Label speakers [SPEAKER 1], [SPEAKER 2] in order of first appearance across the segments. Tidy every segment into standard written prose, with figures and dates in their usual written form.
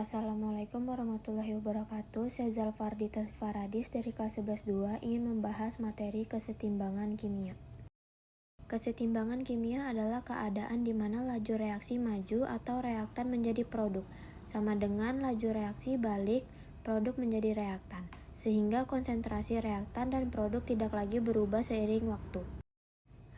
[SPEAKER 1] Assalamualaikum warahmatullahi wabarakatuh. Saya Zalfardi Faradis dari kelas 11-2 ingin membahas materi kesetimbangan kimia. Kesetimbangan kimia adalah keadaan di mana laju reaksi maju atau reaktan menjadi produk, sama dengan laju reaksi balik produk menjadi reaktan, sehingga konsentrasi reaktan dan produk tidak lagi berubah seiring waktu.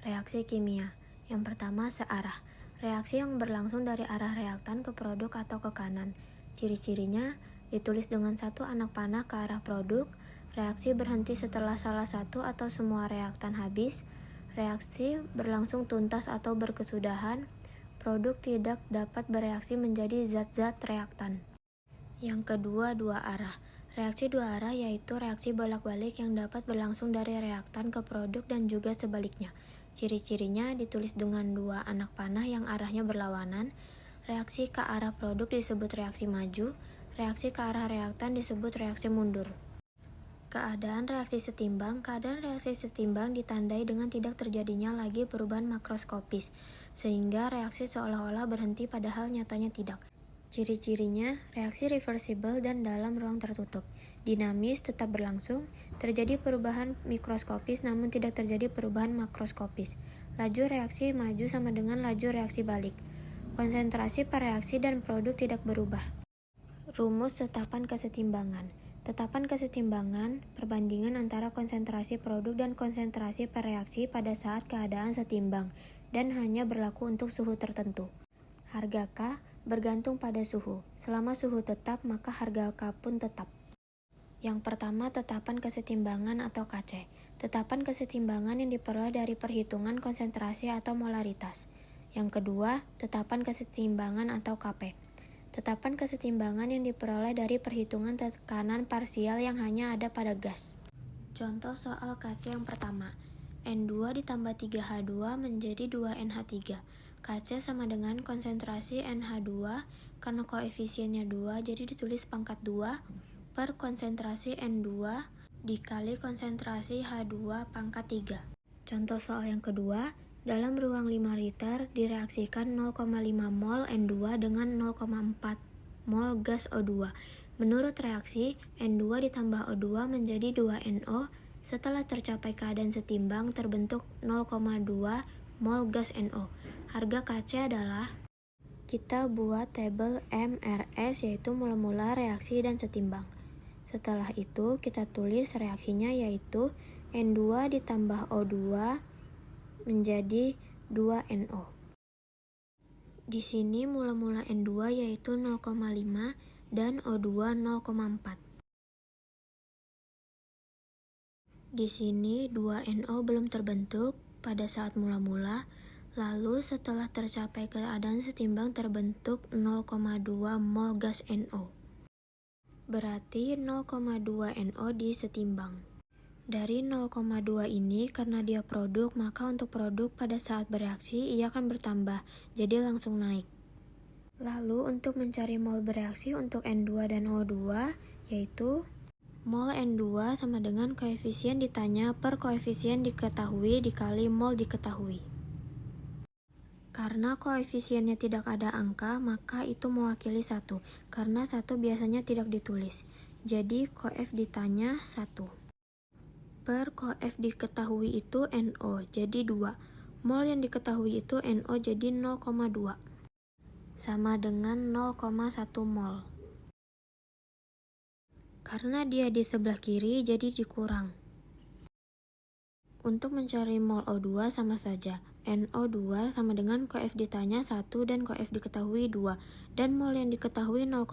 [SPEAKER 1] Reaksi kimia. Yang pertama, searah. Reaksi yang berlangsung dari arah reaktan ke produk atau ke kanan. Ciri-cirinya ditulis dengan satu anak panah ke arah produk, reaksi berhenti setelah salah satu atau semua reaktan habis, reaksi berlangsung tuntas atau berkesudahan, produk tidak dapat bereaksi menjadi zat-zat reaktan. Yang kedua, dua arah. Reaksi dua arah yaitu reaksi bolak-balik yang dapat berlangsung dari reaktan ke produk dan juga sebaliknya. Ciri-cirinya ditulis dengan dua anak panah yang arahnya berlawanan. Reaksi ke arah produk disebut reaksi maju, reaksi ke arah reaktan disebut reaksi mundur. Keadaan reaksi setimbang. Keadaan reaksi setimbang ditandai dengan tidak terjadinya lagi perubahan makroskopis, sehingga reaksi seolah-olah berhenti padahal nyatanya tidak. Ciri-cirinya, reaksi reversible dan dalam ruang tertutup, dinamis tetap berlangsung, terjadi perubahan mikroskopis namun tidak terjadi perubahan makroskopis. Laju reaksi maju sama dengan laju reaksi balik. Konsentrasi per reaksi dan produk tidak berubah. Rumus tetapan kesetimbangan. Tetapan kesetimbangan, perbandingan antara konsentrasi produk dan konsentrasi per reaksi pada saat keadaan setimbang, dan hanya berlaku untuk suhu tertentu. Harga K bergantung pada suhu. Selama suhu tetap, maka harga K pun tetap. Yang pertama, tetapan kesetimbangan atau KC. Tetapan kesetimbangan yang diperoleh dari perhitungan konsentrasi atau molaritas. Yang kedua, tetapan kesetimbangan atau KP. Tetapan kesetimbangan yang diperoleh dari perhitungan tekanan parsial yang hanya ada pada gas. Contoh soal KC yang pertama. N2 ditambah 3H2 menjadi 2NH3. KC sama dengan konsentrasi NH2 karena koefisiennya 2 jadi ditulis pangkat 2 per konsentrasi N2 dikali konsentrasi H2 pangkat 3. Contoh soal yang kedua, dalam ruang 5 liter direaksikan 0,5 mol N2 dengan 0,4 mol gas O2. Menurut reaksi, N2 ditambah O2 menjadi 2NO. Setelah tercapai keadaan setimbang terbentuk 0,2 mol gas NO. Harga KC adalah, kita buat tabel MRS yaitu mula-mula reaksi dan setimbang. Setelah itu kita tulis reaksinya yaitu N2 ditambah O2 menjadi 2NO. Di sini mula-mula N2 yaitu 0,5 dan O2 0,4. Di sini 2NO belum terbentuk pada saat mula-mula, lalu setelah tercapai keadaan setimbang terbentuk 0,2 mol gas NO. Berarti 0,2 NO disetimbang. Dari 0,2 ini karena dia produk, maka untuk produk pada saat bereaksi ia akan bertambah, jadi langsung naik. Lalu untuk mencari mol bereaksi untuk N2 dan O2 yaitu mol N2 sama dengan koefisien ditanya per koefisien diketahui dikali mol diketahui. Karena koefisiennya tidak ada angka, maka itu mewakili 1. Karena 1 biasanya tidak ditulis. Jadi koef ditanya 1. Per koef diketahui itu NO, jadi 2. Mol yang diketahui itu NO jadi 0,2. Sama dengan 0,1 mol. Karena dia di sebelah kiri, jadi dikurang. Untuk mencari mol O2 sama saja. NO2 sama dengan koef ditanya 1 dan koef diketahui 2. Dan mol yang diketahui 0,2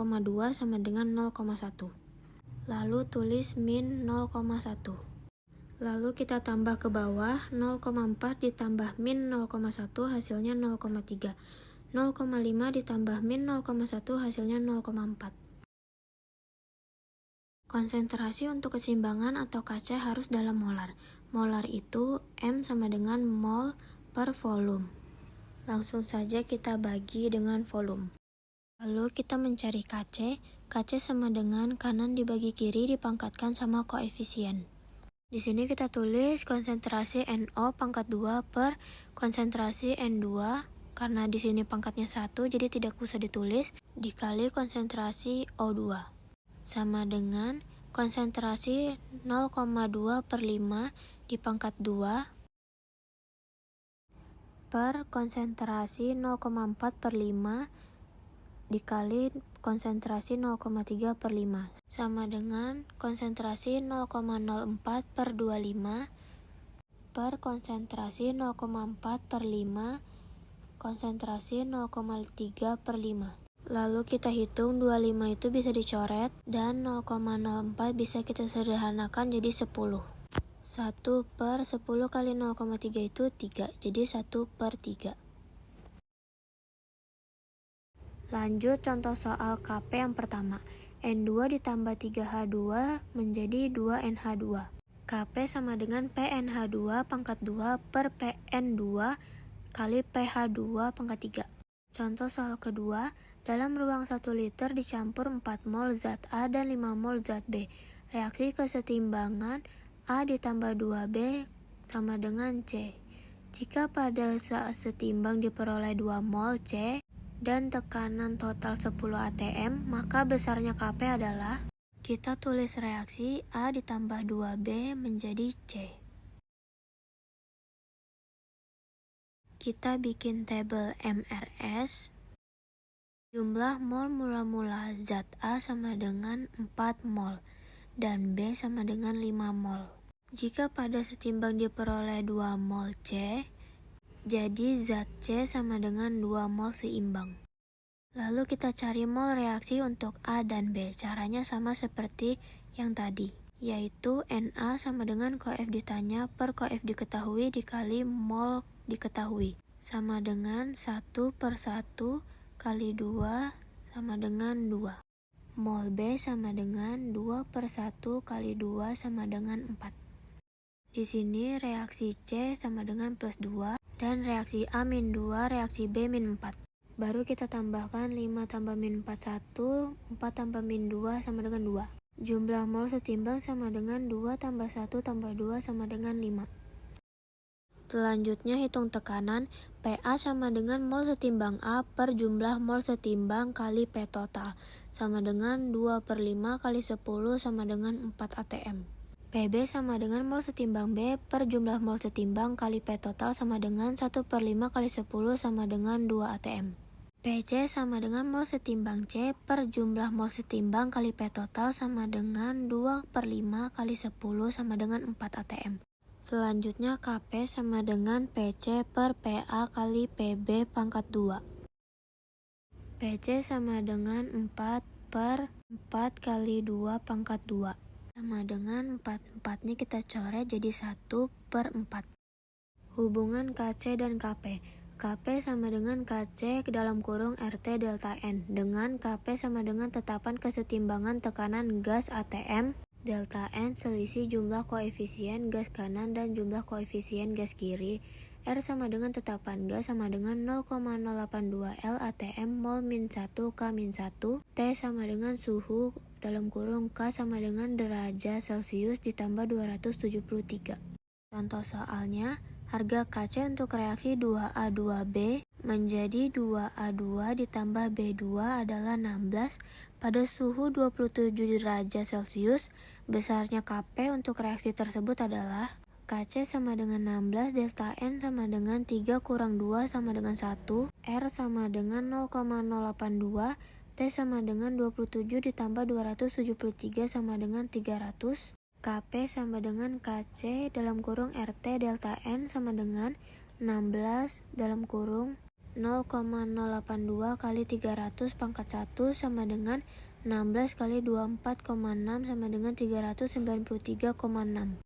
[SPEAKER 1] sama dengan 0,1. Lalu tulis min 0,1. Lalu kita tambah ke bawah, 0,4 ditambah min 0,1 hasilnya 0,3. 0,5 ditambah min 0,1 hasilnya 0,4. Konsentrasi untuk keseimbangan atau KC harus dalam molar. Molar itu M sama dengan mol per volume. Langsung saja kita bagi dengan volume. Lalu kita mencari KC. KC sama dengan kanan dibagi kiri dipangkatkan sama koefisien. Di sini kita tulis konsentrasi NO pangkat 2 per konsentrasi N2 karena di sini pangkatnya 1 jadi tidak usah ditulis, dikali konsentrasi O2. Sama dengan konsentrasi 0,2 per 5 di pangkat 2 per konsentrasi 0,4 per 5 dikali konsentrasi 0,3 per 5 sama dengan konsentrasi 0,04 per 25 per konsentrasi 0,4 per 5 konsentrasi 0,3 per 5. Lalu kita hitung 25 itu bisa dicoret dan 0,04 bisa kita sederhanakan jadi 10. 1 per 10 kali 0,3 itu 3, jadi 1 per 3. Lanjut contoh soal KP yang pertama. N2 ditambah 3H2 menjadi 2NH2. KP sama dengan PNH2 pangkat 2 per PN2 kali PH2 pangkat 3. Contoh soal kedua, dalam ruang 1 liter dicampur 4 mol zat A dan 5 mol zat B. Reaksi kesetimbangan A ditambah 2B sama dengan C. Jika pada saat setimbang diperoleh 2 mol C dan tekanan total 10 atm, maka besarnya Kp adalah, kita tulis reaksi A ditambah 2B menjadi C. Kita bikin tabel MRS. Jumlah mol mula-mula zat A sama dengan 4 mol dan B sama dengan 5 mol. Jika pada setimbang diperoleh 2 mol C, jadi zat C sama dengan 2 mol seimbang. Lalu kita cari mol reaksi untuk A dan B. Caranya sama seperti yang tadi, yaitu Na sama dengan Coef ditanya per Coef diketahui dikali mol diketahui. Sama dengan 1 per 1 kali 2 sama dengan 2. Mol B sama dengan 2 per 1 kali 2 sama dengan 4. Di sini reaksi C sama dengan plus 2 dan reaksi A min 2, reaksi B min 4. Baru kita tambahkan 5 tambah min 4 1, 4 tambah min 2 sama dengan 2. Jumlah mol setimbang sama dengan 2 tambah 1 tambah 2 sama dengan 5. Selanjutnya hitung tekanan. PA sama dengan mol setimbang A per jumlah mol setimbang kali P total sama dengan 2 per 5 kali 10 sama dengan 4 atm. PB sama dengan mol setimbang B per jumlah mol setimbang kali P total sama dengan 1 per 5 kali 10 sama dengan 2 atm. PC sama dengan mol setimbang C per jumlah mol setimbang kali P total sama dengan 2 per 5 kali 10 sama dengan 4 atm. Selanjutnya KP sama dengan PC per PA kali PB pangkat 2. PC sama dengan 4 per 4 kali 2 pangkat 2. Sama dengan 4. 4-nya kita coret jadi 1 per 4. Hubungan KC dan KP. KP sama dengan KC dalam kurung RT delta N dengan KP sama dengan tetapan kesetimbangan tekanan gas ATM delta N selisih jumlah koefisien gas kanan dan jumlah koefisien gas kiri. R sama dengan tetapan gas sama dengan 0,082 L ATM mol min 1 K min 1. T sama dengan suhu dalam kurung K sama dengan derajat Celcius ditambah 273. Contoh soalnya, harga Kc untuk reaksi 2A2B menjadi 2A2 ditambah B2 adalah 16 pada suhu 27 derajat Celcius. Besarnya Kp untuk reaksi tersebut adalah Kc sama dengan 16, delta N sama dengan 3 kurang 2 sama dengan 1, R sama dengan 0,082, T sama dengan 27 ditambah 273 sama dengan 300. Kp sama dengan Kc dalam kurung RT delta N sama dengan 16 dalam kurung 0,082 kali 300 pangkat 1 sama dengan 16 kali 24,6 sama dengan 393,6.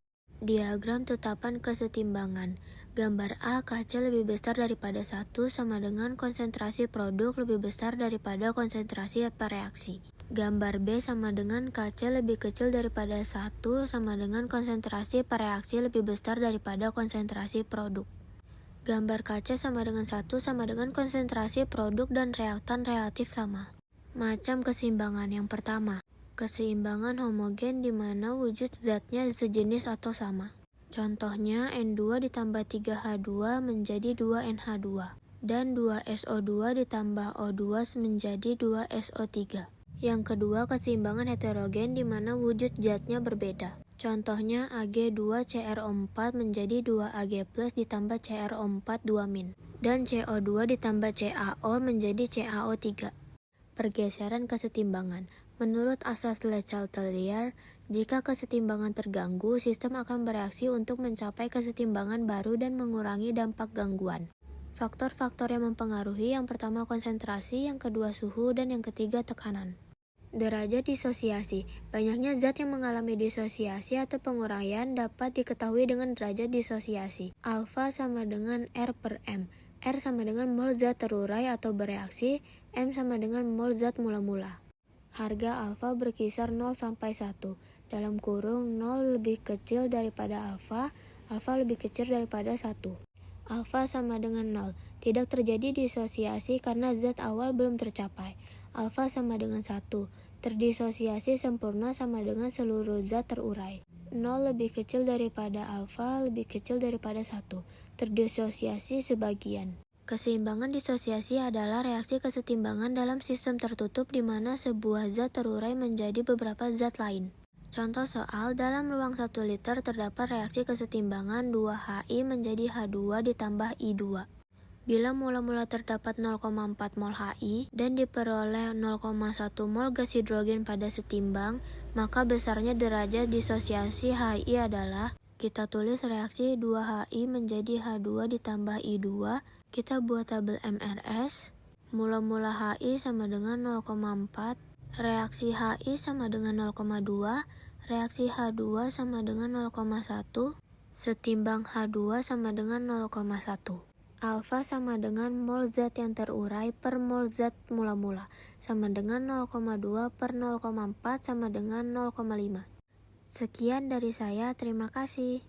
[SPEAKER 1] Diagram tetapan kesetimbangan. Gambar A, Kc lebih besar daripada 1 sama dengan konsentrasi produk lebih besar daripada konsentrasi reaksi. Gambar B sama dengan Kc lebih kecil daripada 1 sama dengan konsentrasi reaksi lebih besar daripada konsentrasi produk. Gambar Kc sama dengan 1 sama dengan konsentrasi produk dan reaktan relatif sama. Macam keseimbangan yang pertama. Keseimbangan homogen di mana wujud zatnya sejenis atau sama. Contohnya N2 ditambah 3H2 menjadi 2NH2. dan 2SO2 ditambah O2 menjadi 2SO3. Yang kedua, keseimbangan heterogen di mana wujud zatnya berbeda. Contohnya Ag2CrO4 menjadi 2Ag+ ditambah CrO4 2- dan CO2 ditambah CaO menjadi CaO3. Pergeseran kesetimbangan. Menurut asas Le Chatelier, jika kesetimbangan terganggu, sistem akan bereaksi untuk mencapai kesetimbangan baru dan mengurangi dampak gangguan. Faktor-faktor yang mempengaruhi, yang pertama konsentrasi, yang kedua suhu, dan yang ketiga tekanan. Derajat disosiasi. Banyaknya zat yang mengalami disosiasi atau penguraian dapat diketahui dengan derajat disosiasi. Alfa sama dengan R/M. R sama dengan mol zat terurai atau bereaksi, M sama dengan mol zat mula-mula. Harga alfa berkisar 0 sampai 1. Dalam kurung 0 lebih kecil daripada alfa lebih kecil daripada 1. Alfa sama dengan 0. Tidak terjadi disosiasi karena zat awal belum tercapai. Alfa sama dengan 1. Terdisosiasi sempurna sama dengan seluruh zat terurai. 0 lebih kecil daripada alfa lebih kecil daripada 1. Terdisosiasi sebagian. Keseimbangan disosiasi adalah reaksi kesetimbangan dalam sistem tertutup di mana sebuah zat terurai menjadi beberapa zat lain. Contoh soal, dalam ruang 1 liter terdapat reaksi kesetimbangan 2Hi menjadi H2 ditambah I2. Bila mula-mula terdapat 0,4 mol Hi dan diperoleh 0,1 mol gas hidrogen pada setimbang, maka besarnya derajat disosiasi Hi adalah, kita tulis reaksi 2Hi menjadi H2 ditambah I2, kita buat tabel MRS, mula-mula Hi sama dengan 0,4, reaksi Hi sama dengan 0,2, reaksi H2 sama dengan 0,1, setimbang H2 sama dengan 0,1. Alfa sama dengan mol zat yang terurai per mol zat mula-mula, sama dengan 0,2 per 0,4 sama dengan 0,5. Sekian dari saya, terima kasih.